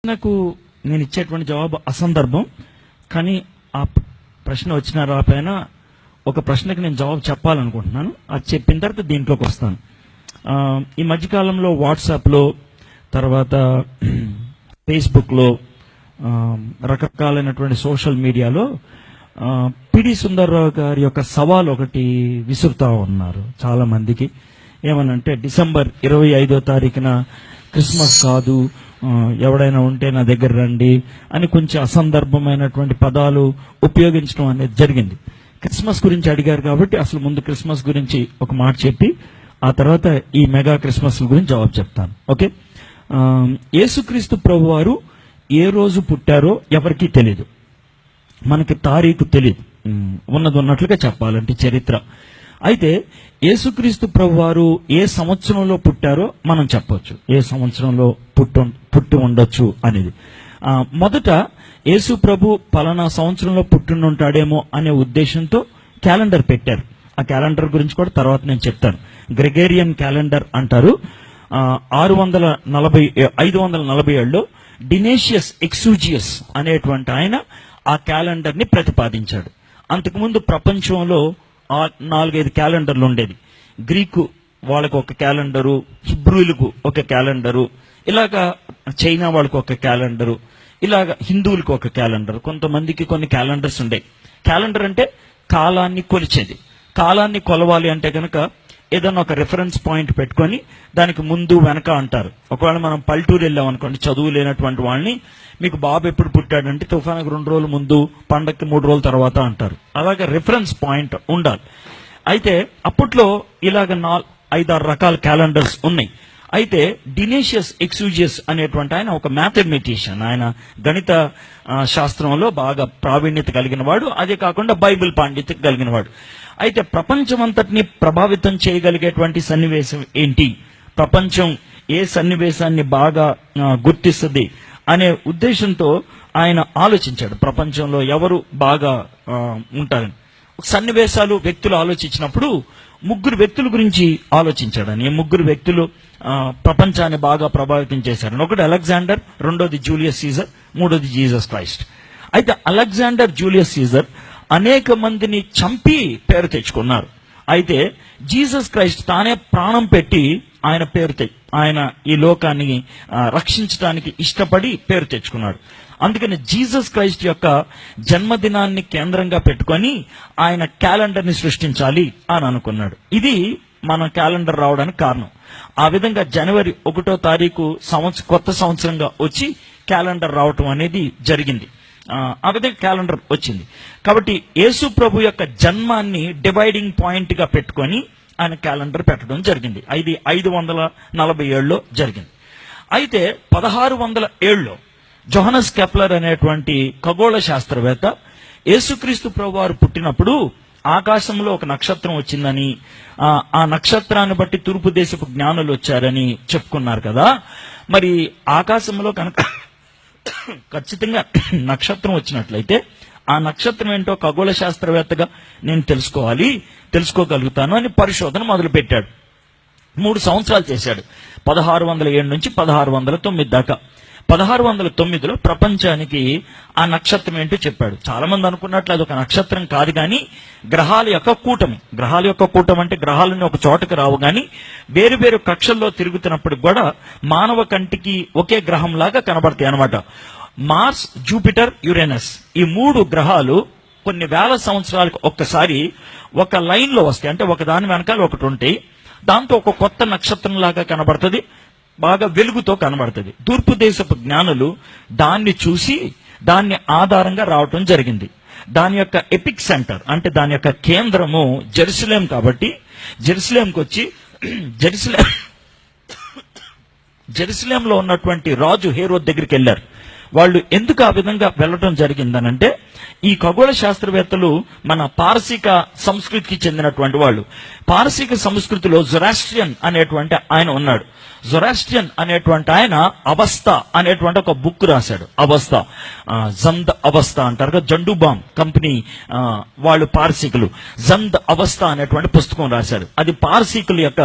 నాకు నేను ఇచ్చేటువంటి జవాబు అసందర్భం. కానీ ఆ ప్రశ్న వచ్చిన రాపైన ఒక ప్రశ్నకి నేను జవాబు చెప్పాలనుకుంటున్నాను. అది చెప్పిన తర్వాత దీంట్లోకి వస్తాను. ఈ మధ్యకాలంలో వాట్సాప్లో, తర్వాత ఫేస్బుక్లో, రకరకాలైనటువంటి సోషల్ మీడియాలో పిడి సుందర్రావు గారి యొక్క సవాల్ ఒకటి విసురుతా ఉన్నారు చాలా మందికి. ఏమనంటే డిసెంబర్ 25వ తారీఖున క్రిస్మస్ కాదు, ఎవడైనా ఉంటే నా దగ్గర రండి అని కొంచెం అసందర్భమైనటువంటి పదాలు ఉపయోగించడం అనేది జరిగింది. క్రిస్మస్ గురించి అడిగారు కాబట్టి అసలు ముందు క్రిస్మస్ గురించి ఒక మాట చెప్పి ఆ తర్వాత ఈ మెగా క్రిస్మస్ గురించి జవాబు చెప్తాను. ఓకే. యేసుక్రీస్తు ప్రభు వారు ఏ రోజు పుట్టారో ఎవరికీ తెలియదు, మనకి తారీఖు తెలియదు. ఉన్నది ఉన్నట్లుగా చెప్పాలంటే చరిత్ర. అయితే యేసుక్రీస్తు ప్రభు వారు ఏ సంవత్సరంలో పుట్టారో మనం చెప్పొచ్చు, ఏ సంవత్సరంలో పుట్టి ఉండొచ్చు అనేది. మొదట యేసు ప్రభు పలానా సంవత్సరంలో పుట్టినుంటాడేమో అనే ఉద్దేశంతో క్యాలెండర్ పెట్టారు. ఆ క్యాలెండర్ గురించి కూడా తర్వాత నేను చెప్తాను. గ్రెగేరియన్ క్యాలెండర్ అంటారు. 547లో డినేషియస్ ఎక్సూజియస్ అనేటువంటి ఆయన ఆ క్యాలెండర్ ని ప్రతిపాదించాడు. అంతకుముందు ప్రపంచంలో 4-5 క్యాలెండర్లు ఉండేది. గ్రీకు వాళ్ళకు ఒక క్యాలెండరు, హిబ్రూలకు ఒక క్యాలెండరు, ఇలాగా చైనా వాళ్ళకు ఒక క్యాలెండరు, ఇలాగా హిందువులకు ఒక క్యాలెండర్, కొంతమందికి కొన్ని క్యాలెండర్స్ ఉండేవి. క్యాలెండర్ అంటే కాలాన్ని కొలిచేది. కాలాన్ని కొలవాలి అంటే కనుక ఏదన్నా ఒక రిఫరెన్స్ పాయింట్ పెట్టుకొని దానికి ముందు వెనక అంటారు. ఒకవేళ మనం పల్లెటూరు వెళ్ళాం అనుకోండి, చదువు లేనటువంటి వాళ్ళని, మీకు బాబు ఎప్పుడు పుట్టాడంటే తుఫానికి 2 రోజుల ముందు, పండక్కి 3 రోజుల తర్వాత అంటారు. అలాగే రిఫరెన్స్ పాయింట్ ఉండాలి. అయితే అప్పట్లో ఇలాగ 5-6 రకాల క్యాలెండర్స్ ఉన్నాయి. అయితే డినేషియస్ ఎక్సూజియస్ అనేటువంటి ఆయన ఒక మ్యాథమెటిషియన్. ఆయన గణిత శాస్త్రంలో బాగా ప్రావీణ్యత కలిగిన వాడు, అదే కాకుండా బైబిల్ పాండిత్యం కలిగిన వాడు. అయితే ప్రపంచమంతటిని ప్రభావితం చేయగలిగేటువంటి సన్నివేశం ఏంటి, ప్రపంచం ఏ సన్నివేశాన్ని బాగా గుర్తిస్తుంది అనే ఉద్దేశంతో ఆయన ఆలోచించాడు. ప్రపంచంలో ఎవరు బాగా ఉంటారని సన్నివేశాలు, వ్యక్తులు ఆలోచించినప్పుడు 3 వ్యక్తుల గురించి ఆలోచించాడని. 3 వ్యక్తులు ప్రపంచాన్ని బాగా ప్రభావితం చేశారని. ఒకటి అలెగ్జాండర్, రెండోది జూలియస్ సీజర్, మూడోది జీసస్ క్రైస్ట్. అయితే అలెగ్జాండర్, జూలియస్ సీజర్ అనేక మందిని చంపి పేరు తెచ్చుకున్నారు. అయితే జీసస్ క్రైస్ట్ తానే ప్రాణం పెట్టి ఆయన ఈ లోకాన్ని రక్షించడానికి ఇష్టపడి పేరు తెచ్చుకున్నాడు. అందుకని జీసస్ క్రైస్ట్ యొక్క జన్మదినాన్ని కేంద్రంగా పెట్టుకొని ఆయన క్యాలెండర్ ని సృష్టించాలి అని అనుకున్నాడు. ఇది మన క్యాలెండర్ రావడానికి కారణం. ఆ విధంగా జనవరి 1వ తారీఖు కొత్త సంవత్సరంగా వచ్చి క్యాలెండర్ రావటం అనేది జరిగింది. ఆ విధంగా క్యాలెండర్ వచ్చింది. కాబట్టి యేసు ప్రభు యొక్క జన్మాన్ని డివైడింగ్ పాయింట్ గా పెట్టుకొని ఆయన క్యాలెండర్ పెట్టడం జరిగింది. ఇది 547లో జరిగింది. అయితే 1607లో జోహనస్ కెప్లర్ అనేటువంటి ఖగోళ శాస్త్రవేత్త యేసుక్రీస్తు ప్రభు వారు పుట్టినప్పుడు ఆకాశంలో ఒక నక్షత్రం వచ్చిందని, ఆ నక్షత్రాన్ని బట్టి తూర్పు దేశపు జ్ఞానులు వచ్చారని చెప్పుకున్నారు కదా. మరి ఆకాశంలో కనుక ఖచ్చితంగా నక్షత్రం వచ్చినట్లయితే ఆ నక్షత్రం ఏంటో ఖగోళ శాస్త్రవేత్తగా నేను తెలుసుకోగలుగుతాను అని పరిశోధన మొదలుపెట్టాడు. 3 సంవత్సరాలు చేశాడు. 1607 నుంచి 1609 దాకా. 1609లో ప్రపంచానికి ఆ నక్షత్రం ఏంటో చెప్పాడు. చాలా మంది అనుకున్నట్లు అది ఒక నక్షత్రం కాదు కానీ గ్రహాల యొక్క కూటమి. గ్రహాల యొక్క కూటమి అంటే గ్రహాలన్నీ ఒక చోటకి రావు కానీ వేరు వేరు కక్షల్లో తిరుగుతున్నప్పుడు కూడా మానవ కంటికి ఒకే గ్రహం లాగా కనబడతాయి అనమాట. మార్స్, జూపిటర్, యురేనస్ ఈ 3 గ్రహాలు కొన్ని వేల సంవత్సరాలకు ఒక్కసారి ఒక లైన్ లో వస్తాయి. అంటే ఒక దాని వెనకాల ఒకటి ఉంటాయి. దాంతో ఒక కొత్త నక్షత్రం లాగా కనబడుతుంది, బాగా వెలుగుతో కనబడుతుంది. తూర్పు దేశపు జ్ఞానులు దాన్ని చూసి దాన్ని ఆధారంగా రావటం జరిగింది. దాని యొక్క ఎపిక్ సెంటర్ అంటే దాని యొక్క కేంద్రము జెరూసలేం కాబట్టి జెరూసలేంకి వచ్చి జెరూసలేంలో ఉన్నటువంటి రాజు హేరోద్ దగ్గరికి వెళ్ళారు. వాళ్ళు ఎందుకు ఆ విధంగా వెళ్ళటం జరిగిందనంటే ఈ ఖగోళ శాస్త్రవేత్తలు మన పారసీక సంస్కృతికి చెందినటువంటి వాళ్ళు. పారసీక సంస్కృతిలో జొరాస్ట్రియన్ అనేటువంటి ఆయన ఉన్నాడు. జొరాస్ట్రియన్ అనేటువంటి ఆయన అవస్థ అనేటువంటి ఒక బుక్ రాశాడు. అవస్థ, జంద్ అవస్థ అంటారు కదా, జండుబామ్ కంపెనీ వాళ్ళు పారసీకులు జంద్ అవస్థ అనేటువంటి పుస్తకం రాశారు. అది పారసీకుల యొక్క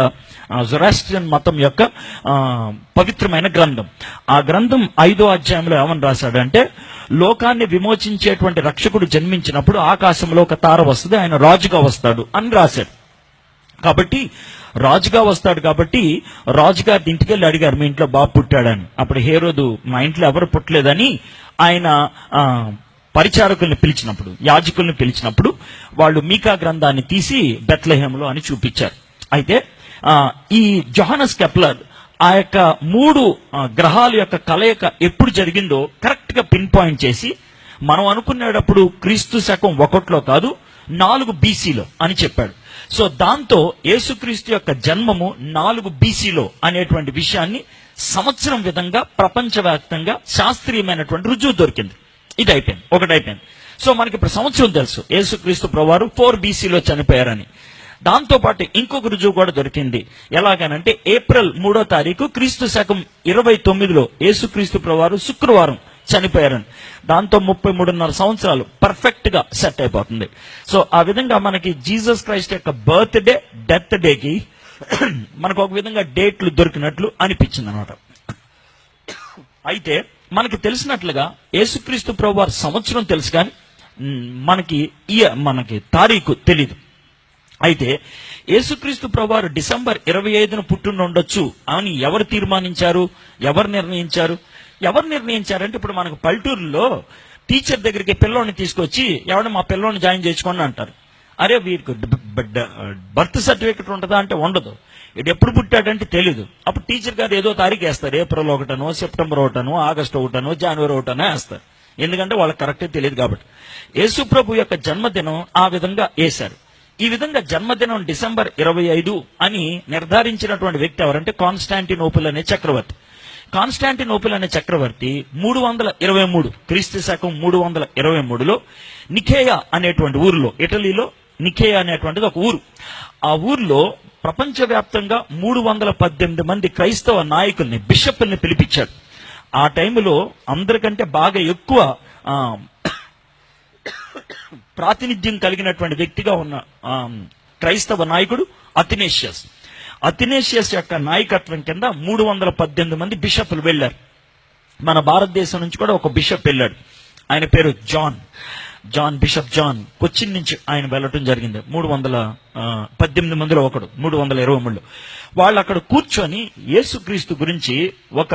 జొరాస్ట్రియన్ మతం యొక్క పవిత్రమైన గ్రంథం. ఆ గ్రంథం 5వ అధ్యాయంలో ఏమని రాశాడంటే, లోకాన్ని విమోచించేటువంటి రక్షకుడు జన్మించినప్పుడు ఆకాశంలో ఒక తార వస్తుంది, ఆయన రాజుగా వస్తాడు అని రాశాడు. కాబట్టి రాజుగా వస్తాడు కాబట్టి రాజుగారి ఇంటికి వెళ్ళి అడిగారు, మీ ఇంట్లో బాబు పుట్టాడని. అప్పుడు హేరోదు మా ఇంట్లో ఎవరు పుట్టలేదని ఆయన పరిచారకుల్ని పిలిచినప్పుడు, యాజకుల్ని పిలిచినప్పుడు వాళ్ళు మీకా గ్రంథాన్ని తీసి బెత్లెహేములో అని చూపించారు. అయితే ఈ జోహానస్ కెప్లర్ ఆ యొక్క 3 గ్రహాల యొక్క కలయిక ఎప్పుడు జరిగిందో కరెక్ట్ గా పిన్ పాయింట్ చేసి, మనం అనుకునేటప్పుడు క్రీస్తు శకం 1లో కాదు 4 BCలో అని చెప్పాడు. సో దాంతో యేసుక్రీస్తు యొక్క జన్మము 4 BCలో అనేటువంటి విషయాన్ని సంవత్సరం విధంగా ప్రపంచవ్యాప్తంగా శాస్త్రీయమైనటువంటి రుజువు దొరికింది. ఇది అయిపోయింది, ఒకటి అయిపోయింది. సో మనకి ఇప్పుడు సంవత్సరం తెలుసు, యేసుక్రీస్తు ప్రభువారు 4 BCలో చనిపోయారని. దాంతో పాటు ఇంకొక రుజువు కూడా దొరికింది. ఎలాగనంటే ఏప్రిల్ 3వ తారీఖు క్రీస్తు శకం 29లో యేసుక్రీస్తు ప్రభువారు శుక్రవారం చనిపోయారని. దాంతో 33.5 సంవత్సరాలు పర్ఫెక్ట్ గా సెట్ అయిపోతుంది. సో ఆ విధంగా మనకి జీసస్ క్రైస్ట్ యొక్క బర్త్ డే, డెత్ డేకి మనకు ఒక విధంగా డేట్లు దొరికినట్లు అనిపించింది అనమాట. అయితే మనకి తెలిసినట్లుగా యేసుక్రీస్తు ప్రభువారు సంవత్సరం తెలుసు కానీ మనకి తారీఖు తెలీదు. అయితే యేసుక్రీస్తు ప్రభువారు డిసెంబర్ 25న పుట్టిన ఉండొచ్చు అని ఎవరు తీర్మానించారు, ఎవరు నిర్ణయించారంటే, ఇప్పుడు మనకు పల్లెటూరులో టీచర్ దగ్గరికి పిల్లోని తీసుకొచ్చి ఎవడ మా పిల్లోని జాయిన్ చేసుకోండి అంటారు. అరే వీరికి బర్త్ సర్టిఫికెట్ ఉంటుందా అంటే ఉండదు. ఇది ఎప్పుడు పుట్టాడంటే తెలీదు. అప్పుడు టీచర్ గారు ఏదో తారీఖు వేస్తారు, ఏప్రిల్ 1, సెప్టెంబర్ 1, ఆగస్టు 1, జనవరి 1 వేస్తారు. ఎందుకంటే వాళ్ళకి కరెక్టే తెలియదు కాబట్టి. యేసు ప్రభు యొక్క జన్మదినం ఆ విధంగా వేశారు. ఈ విధంగా జన్మదినం డిసెంబర్ 25 అని నిర్ధారించినటువంటి వ్యక్తి ఎవరంటే కాన్స్టాంటినోపుల్ అనే చక్రవర్తి. కాన్స్టాంటినోపుల్ అనే చక్రవర్తి 323 క్రీస్తు శకం 323లో నికేయా అనేటువంటి ఊరిలో, ఇటలీలో నికేయా అనేటువంటిది ఒక ఊరు. ఆ ఊర్లో ప్రపంచవ్యాప్తంగా 318 మంది క్రైస్తవ నాయకుల్ని, బిషప్ల్ని పిలిపించాడు. ఆ టైంలో అందరికంటే బాగా ఎక్కువ ప్రాతినిధ్యం కలిగినటువంటి వ్యక్తిగా ఉన్న క్రైస్తవ నాయకుడు అథినేషియస్ యొక్క నాయకత్వం కింద 318 మంది బిషప్లు వెళ్లారు. మన భారతదేశం నుంచి కూడా ఒక బిషప్ వెళ్ళాడు. ఆయన పేరు బిషప్ జాన్. కొచ్చిన్ నుంచి ఆయన వెళ్ళటం జరిగింది. 318 మందిలో ఒకడు, 323లో. వాళ్ళు అక్కడ కూర్చొని యేసుక్రీస్తు గురించి ఒక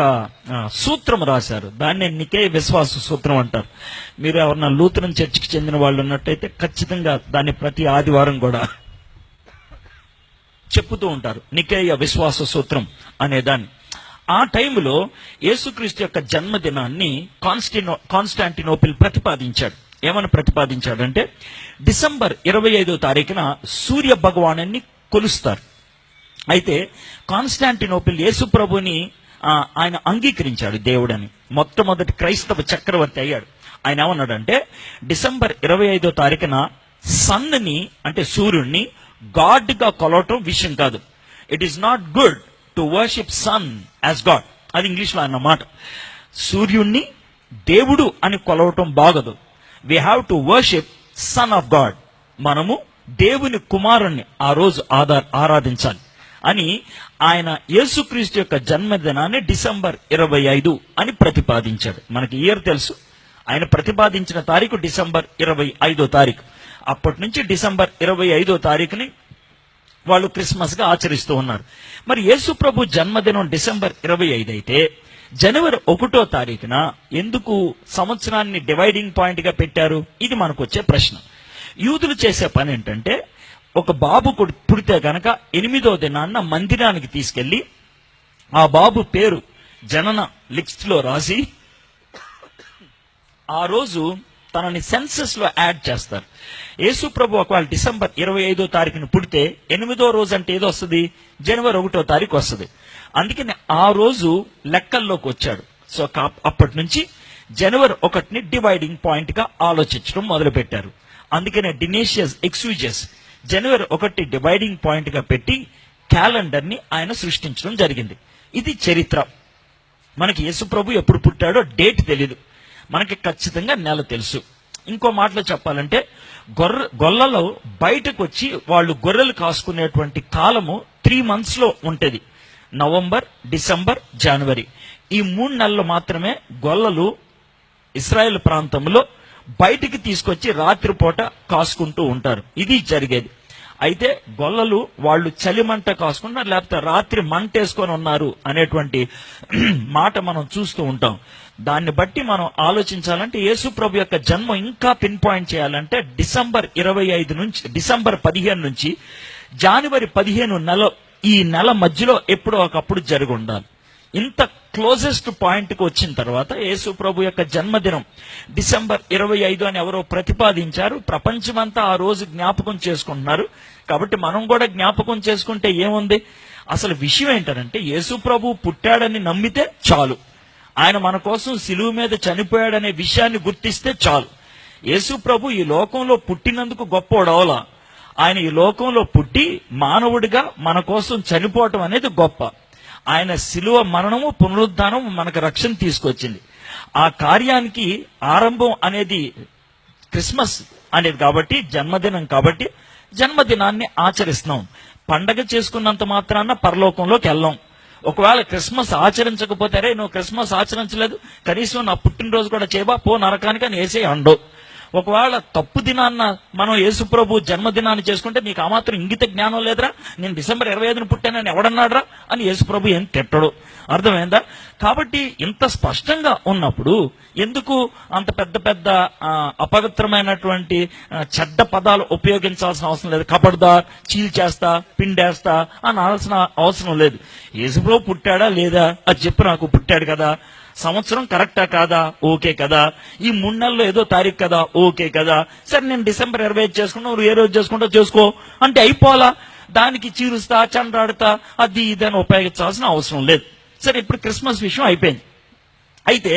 సూత్రం రాశారు. దాన్ని నికేయ విశ్వాస సూత్రం అంటారు. మీరు ఎవరన్నా లూథరన్ చర్చికి చెందిన వాళ్ళు ఉన్నట్టయితే ఖచ్చితంగా దాన్ని ప్రతి ఆదివారం కూడా చెప్పుతూ ఉంటారు, నికేయ విశ్వాస సూత్రం అనే దాన్ని. ఆ టైంలో యేసుక్రీస్తు యొక్క జన్మదినాన్ని కాన్స్టాంటినోపిల్ ప్రతిపాదించాడు. ఏమని ప్రతిపాదించాడంటే, డిసెంబర్ 25వ తారీఖున సూర్య భగవానుని కొలుస్తారు. అయితే కాన్స్టాంటినోపిల్ యేసు ప్రభుని ఆయన అంగీకరించాడు దేవుడని. మొట్టమొదటి క్రైస్తవ చక్రవర్తి అయ్యాడు. ఆయన ఏమన్నాడంటే, డిసెంబర్ 25వ తారీఖున సన్ని అంటే సూర్యుడిని గాడ్ గా కొలవటం విషయం కాదు. It is not good to worship sun as God. అది ఇంగ్లీష్ లో అన్నమాట. సూర్యుణ్ణి దేవుడు అని కొలవటం బాగదు. We have to worship son of God. మనము దేవుని కుమారుణ్ణి ఆ రోజు ఆరాధించాలి అని ఆయన యేసుక్రీస్తు యొక్క జన్మదినాన్ని డిసెంబర్ 25 అని ప్రతిపాదించాడు. మనకి ఇయర్ తెలుసు. ఆయన ప్రతిపాదించిన తారీఖు డిసెంబర్ 25వ తారీఖు. అప్పటి నుంచి డిసెంబర్ 25వ తారీఖుని వాళ్ళు క్రిస్మస్ గా ఆచరిస్తూ ఉన్నారు. మరి యేసు ప్రభు జన్మదినం డిసెంబర్ 25 అయితే జనవరి 1వ తారీఖున ఎందుకు సంవత్సరాన్ని డివైడింగ్ పాయింట్ గా పెట్టారు? ఇది మనకు వచ్చే ప్రశ్న. యూదులు చేసే పని ఏంటంటే, ఒక బాబు పుడితే గనక 8వ దినాన్న మందిరానికి తీసుకెళ్లి ఆ బాబు పేరు జనన లిస్ట్ లో రాసి ఆ రోజు తనని సెన్సస్ లో యాడ్ చేస్తారు. యేసు ప్రభు ఒకవేళ డిసెంబర్ 25వ తారీఖున పుడితే 8వ రోజు అంటే ఏదో వస్తుంది, జనవరి 1వ తారీఖు వస్తుంది. అందుకని ఆ రోజు లెక్కల్లోకి వచ్చాడు. సో అప్పటి నుంచి జనవరి 1ని డివైడింగ్ పాయింట్ గా ఆలోచించడం మొదలు పెట్టారు. అందుకనే డినేషియస్ ఎక్సూజియస్ జనవరి 1 డివైడింగ్ పాయింట్ గా పెట్టి క్యాలెండర్ ని ఆయన సృష్టించడం జరిగింది. ఇది చరిత్ర. మనకి యేసు ప్రభు ఎప్పుడు పుట్టాడో డేట్ తెలీదు, మనకి ఖచ్చితంగా నెల తెలుసు. ఇంకో మాటలో చెప్పాలంటే, గొల్లలో బయటకు వచ్చి వాళ్ళు గొర్రెలు కాసుకునేటువంటి కాలము 3 months లో ఉంటది. నవంబర్, డిసెంబర్, జనవరి ఈ 3 నెలలు మాత్రమే గొల్లలు ఇశ్రాయేల్ ప్రాంతంలో బయటికి తీసుకొచ్చి రాత్రిపూట కాసుకుంటూ ఉంటారు. ఇది జరిగేది. అయితే గొల్లలు వాళ్ళు చలిమంట కాసుకున్నారు, లేకపోతే రాత్రి మంటేసుకొని ఉన్నారు అనేటువంటి మాట మనం చూస్తూ ఉంటాం. దాన్ని బట్టి మనం ఆలోచించాలంటే యేసు ప్రభు యొక్క జన్మ ఇంకా పిన్ పాయింట్ చేయాలంటే డిసెంబర్ 15 నుంచి జనవరి 15 ఈ నెల మధ్యలో ఎప్పుడో ఒకప్పుడు జరిగి ఉండాలి. ఇంత క్లోజెస్ట్ పాయింట్ కు వచ్చిన తర్వాత యేసు ప్రభు యొక్క జన్మదినం డిసెంబర్ 25 అని ఎవరో ప్రతిపాదించారు. ప్రపంచమంతా ఆ రోజు జ్ఞాపకం చేసుకుంటున్నారు. కాబట్టి మనం కూడా జ్ఞాపకం చేసుకుంటే ఏముంది? అసలు విషయం ఏంటంటే యేసు ప్రభు పుట్టాడని నమ్మితే చాలు, ఆయన మన కోసం సిలువ మీద చనిపోయాడనే విషయాన్ని గుర్తిస్తే చాలు. యేసు ప్రభు ఈ లోకంలో పుట్టినందుకు గొప్పోడవలా, ఆయన ఈ లోకంలో పుట్టి మానవుడిగా మన కోసం చనిపోవటం అనేది గొప్ప. ఆయన శిలువ మరణము పునరుద్ధానం మనకు రక్షణ తీసుకొచ్చింది. ఆ కార్యానికి ఆరంభం అనేది క్రిస్మస్ అనేది కాబట్టి, జన్మదినం కాబట్టి జన్మదినాన్ని ఆచరిస్తున్నాం. పండగ చేసుకున్నంత మాత్రాన పరలోకంలోకి వెళ్ళాం. ఒకవేళ క్రిస్మస్ ఆచరించకపోతే రే నువ్వు క్రిస్మస్ ఆచరించలేదు, కనీసం నా పుట్టినరోజు కూడా చేయబా, పో నరకానికి అని వేసే అండవు. ఒకవేళ తప్పు దినాన్న మనం యేసుప్రభు జన్మదినాన్ని చేసుకుంటే నీకు ఆ మాత్రం ఇంగిత జ్ఞానం లేదురా, నేను డిసెంబర్ 25 పుట్టానని ఎవడన్నాడ్రా అని యేసుప్రభు ఏం తిట్టడు. అర్థమైందా? కాబట్టి ఇంత స్పష్టంగా ఉన్నప్పుడు ఎందుకు అంత పెద్ద పెద్ద అపవిత్రమైనటువంటి చెడ్డ పదాలు ఉపయోగించాల్సిన అవసరం లేదు. కబడ్దార్, చీల్చేస్తా, పిండేస్తా అని అనాల్సిన అవసరం లేదు. యేసుప్రభు పుట్టాడా లేదా అది చెప్పు నాకు. పుట్టాడు కదా, సంవత్సరం కరెక్టా కాదా, ఓకే కదా, ఈ 3 నెలల్లో ఏదో తారీఖు కదా, ఓకే కదా, సరే నేను డిసెంబర్ 25 చేసుకున్నా, నువ్వు ఏ రోజు చేసుకుంటా చేసుకో అంటే అయిపోలా. దానికి చీరుస్తా, చండ్రాడుతా, అది ఇదని ఉపయోగించాల్సిన అవసరం లేదు. సరే ఇప్పుడు క్రిస్మస్ విషయం అయిపోయింది. అయితే